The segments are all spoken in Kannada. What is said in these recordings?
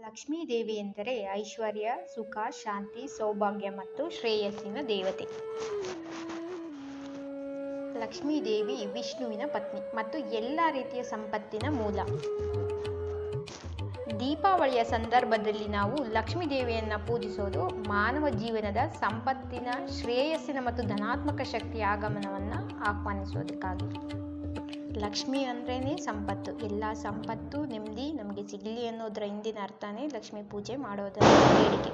ಲಕ್ಷ್ಮೀ ದೇವಿ ಎಂದರೆ ಐಶ್ವರ್ಯ, ಸುಖ, ಶಾಂತಿ, ಸೌಭಾಗ್ಯ ಮತ್ತು ಶ್ರೇಯಸ್ಸಿನ ದೇವತೆ. ಲಕ್ಷ್ಮೀ ದೇವಿ ವಿಷ್ಣುವಿನ ಪತ್ನಿ ಮತ್ತು ಎಲ್ಲ ರೀತಿಯ ಸಂಪತ್ತಿನ ಮೂಲ. ದೀಪಾವಳಿಯ ಸಂದರ್ಭದಲ್ಲಿ ನಾವು ಲಕ್ಷ್ಮೀ ದೇವಿಯನ್ನು ಪೂಜಿಸೋದು ಮಾನವ ಜೀವನದ ಸಂಪತ್ತಿನ, ಶ್ರೇಯಸ್ಸಿನ ಮತ್ತು ಧನಾತ್ಮಕ ಶಕ್ತಿಯ ಆಗಮನವನ್ನು ಆಹ್ವಾನಿಸೋದಕ್ಕಾಗಿ. ಲಕ್ಷ್ಮಿ ಅಂದ್ರೇ ಸಂಪತ್ತು. ಎಲ್ಲ ಸಂಪತ್ತು, ನೆಮ್ಮದಿ ನಮಗೆ ಸಿಗಲಿ ಅನ್ನೋದರ ಹಿಂದಿನ ಅರ್ಥನೇ ಲಕ್ಷ್ಮೀ ಪೂಜೆ ಮಾಡೋದರ ಬೇಡಿಕೆ.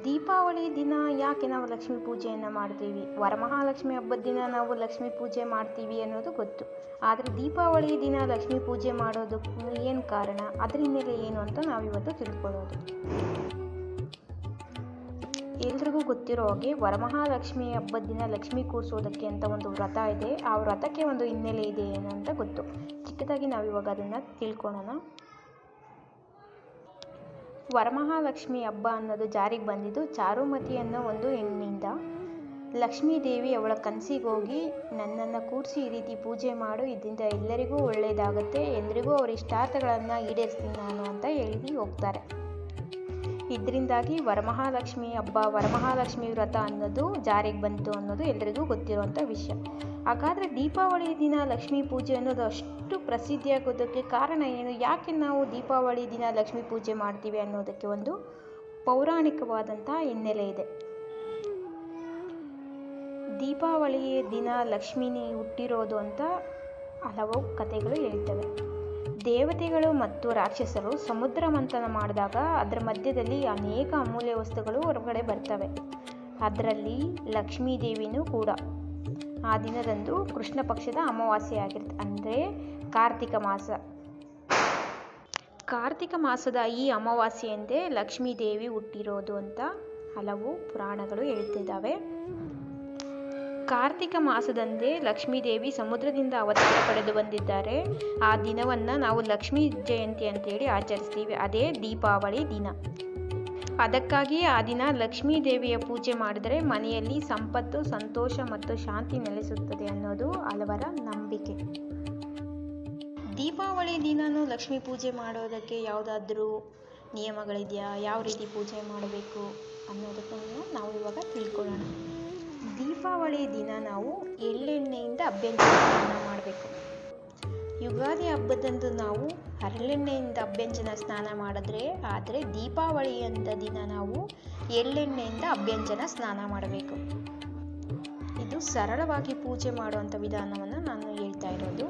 ದೀಪಾವಳಿ ದಿನ ಯಾಕೆ ನಾವು ಲಕ್ಷ್ಮೀ ಪೂಜೆಯನ್ನು ಮಾಡ್ತೀವಿ? ವರಮಹಾಲಕ್ಷ್ಮಿ ಹಬ್ಬದ ದಿನ ನಾವು ಲಕ್ಷ್ಮೀ ಪೂಜೆ ಮಾಡ್ತೀವಿ ಅನ್ನೋದು ಗೊತ್ತು. ಆದರೆ ದೀಪಾವಳಿ ದಿನ ಲಕ್ಷ್ಮೀ ಪೂಜೆ ಮಾಡೋದಕ್ಕೆ ಏನು ಕಾರಣ, ಅದರ ಹಿನ್ನೆಲೆ ಏನು ಅಂತ ನಾವಿವತ್ತು ತಿಳ್ಕೊಳ್ಳೋದು. ಎಲ್ರಿಗೂ ಗೊತ್ತಿರೋ ಹಾಗೆ ವರಮಹಾಲಕ್ಷ್ಮಿ ಹಬ್ಬದ ದಿನ ಲಕ್ಷ್ಮಿ ಕೂರಿಸೋದಕ್ಕೆ ಅಂತ ಒಂದು ವ್ರತ ಇದೆ. ಆ ವ್ರತಕ್ಕೆ ಒಂದು ಹಿನ್ನೆಲೆ ಇದೆ ಏನು ಅಂತ ಗೊತ್ತು. ಚಿಕ್ಕದಾಗಿ ನಾವಿವಾಗ ಅದನ್ನು ತಿಳ್ಕೊಳ್ಳೋಣ. ವರಮಹಾಲಕ್ಷ್ಮಿ ಹಬ್ಬ ಅನ್ನೋದು ಜಾರಿಗೆ ಬಂದಿದ್ದು ಚಾರುಮತಿ ಅನ್ನೋ ಒಂದು ಹೆಣ್ಣಿಂದ. ಲಕ್ಷ್ಮೀ ದೇವಿ ಅವಳ ಕನಸಿಗೆ ಹೋಗಿ ನನ್ನನ್ನು ಕೂರಿಸಿ ಈ ರೀತಿ ಪೂಜೆ ಮಾಡು, ಇದರಿಂದ ಎಲ್ಲರಿಗೂ ಒಳ್ಳೆಯದಾಗುತ್ತೆ, ಎಲ್ರಿಗೂ ಅವ್ರ ಇಷ್ಟಾರ್ಥಗಳನ್ನು ಈಡೇರಿಸ್ತೀನಿ ನಾನು ಅಂತ ಹೇಳಿ ಹೋಗ್ತಾರೆ. ಇದರಿಂದಾಗಿ ವರಮಹಾಲಕ್ಷ್ಮಿ ಹಬ್ಬ, ವರಮಹಾಲಕ್ಷ್ಮಿ ವ್ರತ ಅನ್ನೋದು ಜಾರಿಗೆ ಬಂತು ಅನ್ನೋದು ಎಲ್ಲರಿಗೂ ಗೊತ್ತಿರುವಂಥ ವಿಷಯ. ಹಾಗಾದರೆ ದೀಪಾವಳಿ ದಿನ ಲಕ್ಷ್ಮೀ ಪೂಜೆ ಅನ್ನೋದು ಅಷ್ಟು ಪ್ರಸಿದ್ಧಿಯಾಗೋದಕ್ಕೆ ಕಾರಣ ಏನು? ಯಾಕೆ ನಾವು ದೀಪಾವಳಿ ದಿನ ಲಕ್ಷ್ಮೀ ಪೂಜೆ ಮಾಡ್ತೀವಿ ಅನ್ನೋದಕ್ಕೆ ಒಂದು ಪೌರಾಣಿಕವಾದಂಥ ಹಿನ್ನೆಲೆ ಇದೆ. ದೀಪಾವಳಿ ದಿನ ಲಕ್ಷ್ಮಿನಿ ಹುಟ್ಟಿರೋದು ಅಂತ ಹಲವು ಕಥೆಗಳು ಹೇಳ್ತವೆ. ದೇವತೆಗಳು ಮತ್ತು ರಾಕ್ಷಸರು ಸಮುದ್ರ ಮಂಥನ ಮಾಡಿದಾಗ ಅದರ ಮಧ್ಯದಲ್ಲಿ ಅನೇಕ ಅಮೂಲ್ಯ ವಸ್ತುಗಳು ಹೊರಗಡೆ ಬರ್ತವೆ. ಅದರಲ್ಲಿ ಲಕ್ಷ್ಮೀ ದೇವಿನೂ ಕೂಡ. ಆ ದಿನದಂದು ಕೃಷ್ಣ ಪಕ್ಷದ ಅಮಾವಾಸ್ಯೆ ಆಗಿರುತ್ತೆ, ಅಂದರೆ ಕಾರ್ತಿಕ ಮಾಸ. ಕಾರ್ತಿಕ ಮಾಸದ ಈ ಅಮಾವಾಸ್ಯೆಯಂದೇ ಲಕ್ಷ್ಮೀ ದೇವಿ ಹುಟ್ಟಿರೋದು ಅಂತ ಹಲವು ಪುರಾಣಗಳು ಹೇಳ್ತಿದ್ದಾವೆ. ಕಾರ್ತಿಕ ಮಾಸದಂದೇ ಲಕ್ಷ್ಮೀ ದೇವಿ ಸಮುದ್ರದಿಂದ ಅವತಾರ ಪಡೆದು ಬಂದಿದ್ದಾರೆ. ಆ ದಿನವನ್ನು ನಾವು ಲಕ್ಷ್ಮೀ ಜಯಂತಿ ಅಂತೇಳಿ ಆಚರಿಸ್ತೀವಿ. ಅದೇ ದೀಪಾವಳಿ ದಿನ. ಅದಕ್ಕಾಗಿ ಆ ದಿನ ಲಕ್ಷ್ಮೀ ದೇವಿಯ ಪೂಜೆ ಮಾಡಿದರೆ ಮನೆಯಲ್ಲಿ ಸಂಪತ್ತು, ಸಂತೋಷ ಮತ್ತು ಶಾಂತಿ ನೆಲೆಸುತ್ತದೆ ಅನ್ನೋದು ಹಲವರ ನಂಬಿಕೆ. ದೀಪಾವಳಿ ದಿನವೂ ಲಕ್ಷ್ಮೀ ಪೂಜೆ ಮಾಡೋದಕ್ಕೆ ಯಾವುದಾದ್ರೂ ನಿಯಮಗಳಿದೆಯಾ? ಯಾವ ರೀತಿ ಪೂಜೆ ಮಾಡಬೇಕು ಅನ್ನೋದನ್ನು ನಾವು ಇವಾಗ ತಿಳ್ಕೊಳ್ಳೋಣ. ದೀಪಾವಳಿ ದಿನ ನಾವು ಎಳ್ಳೆಣ್ಣೆಯಿಂದ ಅಭ್ಯಂಜನ ಸ್ನಾನ ಮಾಡಬೇಕು. ಯುಗಾದಿ ಹಬ್ಬದಂದು ನಾವು ಹರಳೆಣ್ಣೆಯಿಂದ ಅಭ್ಯಂಜನ ಸ್ನಾನ ಮಾಡಿದ್ರೆ, ಆದರೆ ದೀಪಾವಳಿ ಅಂದ ದಿನ ನಾವು ಎಳ್ಳೆಣ್ಣೆಯಿಂದ ಅಭ್ಯಂಜನ ಸ್ನಾನ ಮಾಡಬೇಕು. ಇದು ಸರಳವಾಗಿ ಪೂಜೆ ಮಾಡುವಂಥ ವಿಧಾನವನ್ನು ನಾನು ಹೇಳ್ತಾ ಇರೋದು.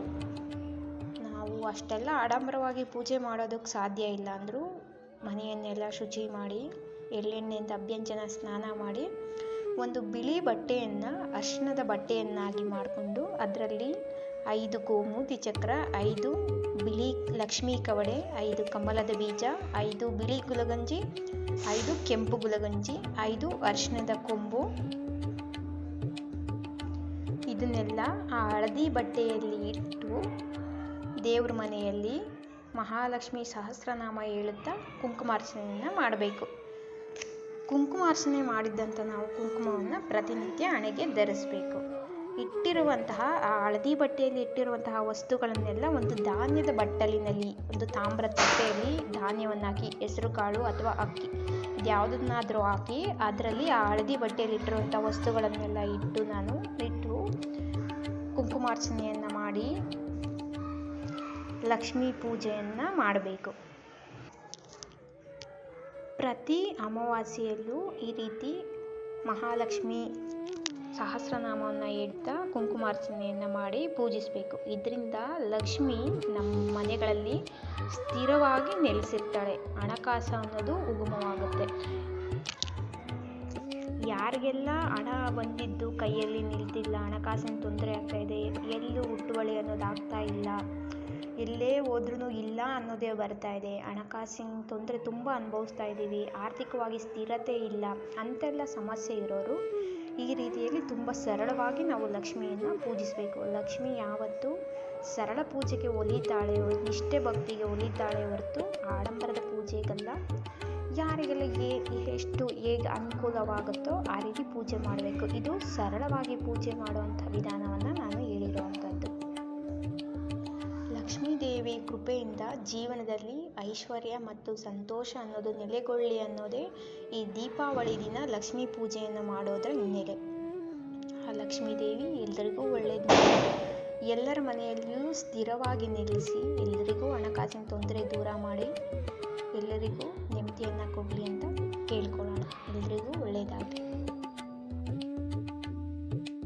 ನಾವು ಅಷ್ಟೆಲ್ಲ ಆಡಂಬರವಾಗಿ ಪೂಜೆ ಮಾಡೋದಕ್ಕೆ ಸಾಧ್ಯ ಇಲ್ಲ ಅಂದರೂ ಮನೆಯನ್ನೆಲ್ಲ ಶುಚಿ ಮಾಡಿ ಎಳ್ಳೆಣ್ಣೆಯಿಂದ ಅಭ್ಯಂಜನ ಸ್ನಾನ ಮಾಡಿ ಒಂದು ಬಿಳಿ ಬಟ್ಟೆಯನ್ನು ಅರಿಶಿಣದ ಬಟ್ಟೆಯನ್ನಾಗಿ ಮಾಡಿಕೊಂಡು ಅದರಲ್ಲಿ 5 ಗೋಮೂತಿ ಚಕ್ರ, 5 ಬಿಳಿ ಲಕ್ಷ್ಮೀ ಕವಡೆ, 5 ಕಮಲದ ಬೀಜ, 5 ಬಿಳಿ ಗುಲಗಂಜಿ, 5 ಕೆಂಪು ಗುಲಗಂಜಿ, 5 ಅರಿಶಿಣದ ಕೊಂಬು, ಇದನ್ನೆಲ್ಲ ಆ ಹಳದಿ ಬಟ್ಟೆಯಲ್ಲಿ ಇಟ್ಟು ದೇವ್ರ ಮನೆಯಲ್ಲಿ ಮಹಾಲಕ್ಷ್ಮಿ ಸಹಸ್ರನಾಮ ಹೇಳುತ್ತಾ ಕುಂಕುಮಾರ್ಚನೆಯನ್ನು ಮಾಡಬೇಕು. ಕುಂಕುಮಾರ್ಚನೆ ಮಾಡಿದ್ದಂಥ ನಾವು ಕುಂಕುಮವನ್ನು ಪ್ರತಿನಿತ್ಯ ಹಣೆಗೆ ಧರಿಸಬೇಕು. ಇಟ್ಟಿರುವಂತಹ ಆ ಹಳದಿ ಬಟ್ಟೆಯಲ್ಲಿ ಇಟ್ಟಿರುವಂತಹ ವಸ್ತುಗಳನ್ನೆಲ್ಲ ಒಂದು ಧಾನ್ಯದ ಬಟ್ಟಲಿನಲ್ಲಿ, ಒಂದು ತಾಮ್ರ ತಟ್ಟೆಯಲ್ಲಿ ಧಾನ್ಯವನ್ನು ಹಾಕಿ, ಹೆಸರು ಕಾಳು ಅಥವಾ ಅಕ್ಕಿ ಇದ್ಯಾವುದನ್ನಾದರೂ ಹಾಕಿ ಅದರಲ್ಲಿ ಆ ಹಳದಿ ಬಟ್ಟೆಯಲ್ಲಿ ಇಟ್ಟಿರುವಂಥ ವಸ್ತುಗಳನ್ನೆಲ್ಲ ಇಟ್ಟು ಕುಂಕುಮಾರ್ಚನೆಯನ್ನು ಮಾಡಿ ಲಕ್ಷ್ಮೀ ಪೂಜೆಯನ್ನು ಮಾಡಬೇಕು. ಪ್ರತಿ ಅಮಾವಾಸ್ಯೆಯಲ್ಲೂ ಈ ರೀತಿ ಮಹಾಲಕ್ಷ್ಮಿ ಸಹಸ್ರನಾಮವನ್ನು ಹೇಳ್ತಾ ಕುಂಕುಮಾರ್ಚನೆಯನ್ನು ಮಾಡಿ ಪೂಜಿಸಬೇಕು. ಇದರಿಂದ ಲಕ್ಷ್ಮಿ ನಮ್ಮ ಮನೆಗಳಲ್ಲಿ ಸ್ಥಿರವಾಗಿ ನೆಲೆಸಿರ್ತಾಳೆ. ಹಣಕಾಸು ಅನ್ನೋದು ಉಗಮವಾಗುತ್ತೆ. ಯಾರಿಗೆಲ್ಲ ಹಣ ಬಂದಿದ್ದು ಕೈಯಲ್ಲಿ ನಿಲ್ತಿಲ್ಲ, ಹಣಕಾಸಿನ ತೊಂದರೆ ಆಗ್ತಾಯಿದೆ, ಎಲ್ಲೂ ಹುಟ್ಟುವಳಿ ಅನ್ನೋದು ಆಗ್ತಾ ಇಲ್ಲ, ಎಲ್ಲೇ ಹೋದ್ರೂ ಇಲ್ಲ ಅನ್ನೋದೇ ಬರ್ತಾ ಇದೆ, ಹಣಕಾಸಿನ ತೊಂದರೆ ತುಂಬ ಅನುಭವಿಸ್ತಾ ಇದ್ದೀವಿ, ಆರ್ಥಿಕವಾಗಿ ಸ್ಥಿರತೆ ಇಲ್ಲ ಅಂತೆಲ್ಲ ಸಮಸ್ಯೆ ಇರೋರು ಈ ರೀತಿಯಲ್ಲಿ ತುಂಬ ಸರಳವಾಗಿ ನಾವು ಲಕ್ಷ್ಮಿಯನ್ನು ಪೂಜಿಸಬೇಕು. ಲಕ್ಷ್ಮಿ ಯಾವತ್ತೂ ಸರಳ ಪೂಜೆಗೆ ಒಲಿತಾಳೆ, ನಿಷ್ಠೆ ಭಕ್ತಿಗೆ ಒಲಿತಾಳೆ ಹೊರತು ಆಡಂಬರದ ಪೂಜೆಗಲ್ಲ. ಯಾರಿಗೆಲ್ಲ ಹೇಗೆ ಅನುಕೂಲವಾಗುತ್ತೋ ಆ ರೀತಿ ಪೂಜೆ ಮಾಡಬೇಕು. ಇದು ಸರಳವಾಗಿ ಪೂಜೆ ಮಾಡುವಂಥ ವಿಧಾನವನ್ನು ನಾನು ಹೇಳಿರುವಂಥದ್ದು. ಲಕ್ಷ್ಮೀ ದೇವಿ ದೇವಿ ಕೃಪೆಯಿಂದ ಜೀವನದಲ್ಲಿ ಐಶ್ವರ್ಯ ಮತ್ತು ಸಂತೋಷ ಅನ್ನೋದು ನೆಲೆಗೊಳ್ಳಿ ಅನ್ನೋದೇ ಈ ದೀಪಾವಳಿ ದಿನ ಲಕ್ಷ್ಮೀ ಪೂಜೆಯನ್ನು ಮಾಡೋದರ ಹಿನ್ನೆಲೆ. ಆ ಲಕ್ಷ್ಮೀ ದೇವಿ ಎಲ್ಲರಿಗೂ ಒಳ್ಳೆಯದು ಮಾಡಿ, ಎಲ್ಲರ ಮನೆಯಲ್ಲಿಯೂ ಸ್ಥಿರವಾಗಿ ನೆಲೆಸಿ, ಎಲ್ಲರಿಗೂ ಹಣಕಾಸಿನ ತೊಂದರೆ ದೂರ ಮಾಡಿ, ಎಲ್ಲರಿಗೂ ನೆಮ್ಮದಿ